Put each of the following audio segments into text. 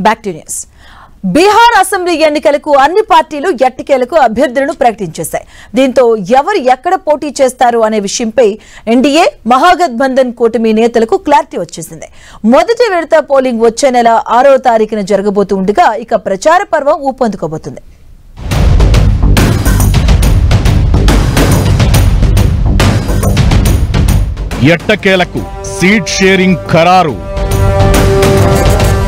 Back to news. Bihar assembly ఎన్నికలకు అన్ని పార్టీలు ఎట్టకేలకు అభ్యర్థులను ప్రకటించేశాయి. దీంతో ఎవరు ఎక్కడ పోటీ చేస్తారు అనే విషయంపై ఎన్డీఏ మహాగఠబంధన్ కూటమి నేతలకు క్లారిటీ వచ్చేసింది. మొదటి విడత పోలింగ్ వచ్చే నెల 6వ తారీఖున జరగబోతుండగా ఇక ప్రచార పర్వం ఊపందుకోబోతుంది. ఎట్టకేలకు సీట్ షేరింగ్ ఖరారు.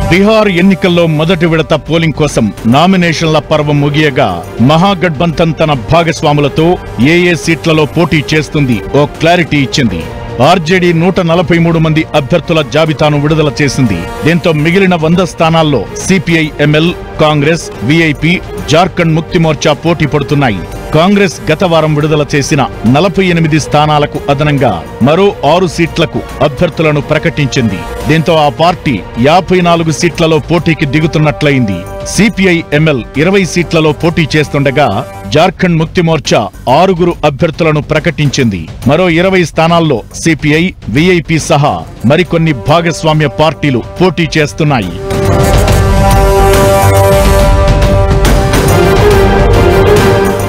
బీహార్ ఎన్నికల్లో మొదటి విడత పోలింగ్ కోసం నామినేషన్ల పర్వం ముగియగా మహాగఠబంధన్ తన భాగస్వాములతో ఏ సీట్లలో పోటీ చేస్తుంది ఓ క్లారిటీ ఇచ్చింది. ఆర్జేడీ 143 మంది అభ్యర్థుల జాబితాను విడుదల చేసింది. దీంతో మిగిలిన 100 స్థానాల్లో CPI ML, Congress, VIP, Jharkhand ముక్తి మోర్చా పోటీ పడుతున్నాయి. కాంగ్రెస్ గత వారం విడుదల చేసిన 48 స్థానాలకు అదనంగా మరో 6 సీట్లకు అభ్యర్థులను ప్రకటించింది. దీంతో ఆ పార్టీ 54 సీట్లలో పోటీకి దిగుతున్నట్లయింది. సిపిఐ ఎంఎల్ 20 సీట్లలో పోటీ చేస్తుండగా జార్ఖండ్ ముక్తి మోర్చా 6 అభ్యర్థులను ప్రకటించింది. మరో 20 స్థానాల్లో సిపిఐ, విఐపి సహా మరికొన్ని భాగస్వామ్య పార్టీలు పోటీ చేస్తున్నాయి.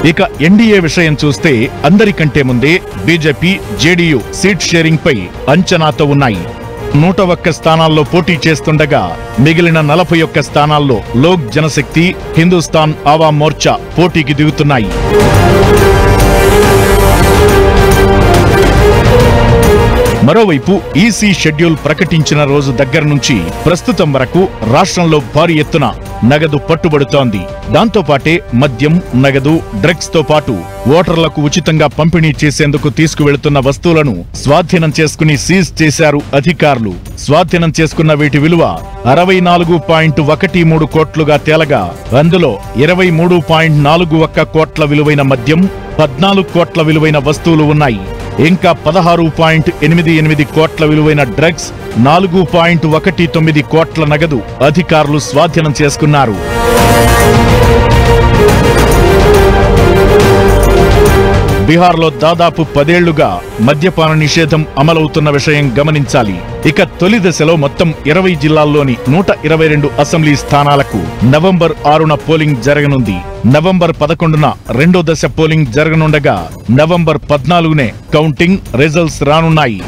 ఇక ఎన్డీఏ విషయం చూస్తే అందరికంటే ముందే బీజేపీ, జేడీయూ సీట్ షేరింగ్ పై అంచనాతో ఉన్నాయి. 101 స్థానాల్లో పోటీ చేస్తుండగా మిగిలిన 41 స్థానాల్లో లోక్ జనశక్తి, హిందుస్థాన్ ఆవామ్ మోర్చా పోటీకి దిగుతున్నాయి. మరోవైపు ఈసీ షెడ్యూల్ ప్రకటించిన రోజు దగ్గర నుంచి ప్రస్తుతం వరకు రాష్ట్రంలో భారీ ఎత్తున నగదు పట్టుబడుతోంది. దాంతోపాటే మద్యం, నగదు, డ్రగ్స్ తో పాటు ఓటర్లకు ఉచితంగా పంపిణీ చేసేందుకు తీసుకువెళుతున్న వస్తువులను స్వాధీనం చేసుకుని సీజ్ చేశారు అధికారులు. స్వాధీనం చేసుకున్న వీటి విలువ 64.13 కోట్లుగా తేలగా అందులో 23.41 కోట్ల విలువైన మద్యం, 14 కోట్ల విలువైన వస్తువులు ఉన్నాయి. ఇంకా 16.88 కోట్ల విలువైన డ్రగ్స్, 4.19 కోట్ల నగదు అధికారులు స్వాధీనం చేసుకున్నారు. బీహార్లో దాదాపు 10 ఏళ్లుగా మద్యపాన నిషేధం అమలవుతున్న విషయం గమనించాలి. ఇక తొలి దశలో మొత్తం 20 జిల్లాల్లోని 122 అసెంబ్లీ స్థానాలకు నవంబర్ 6న పోలింగ్ జరగనుంది. నవంబర్ 11న రెండో దశ పోలింగ్ జరగనుండగా నవంబర్ 14నే కౌంటింగ్ రిజల్ట్స్ రానున్నాయి.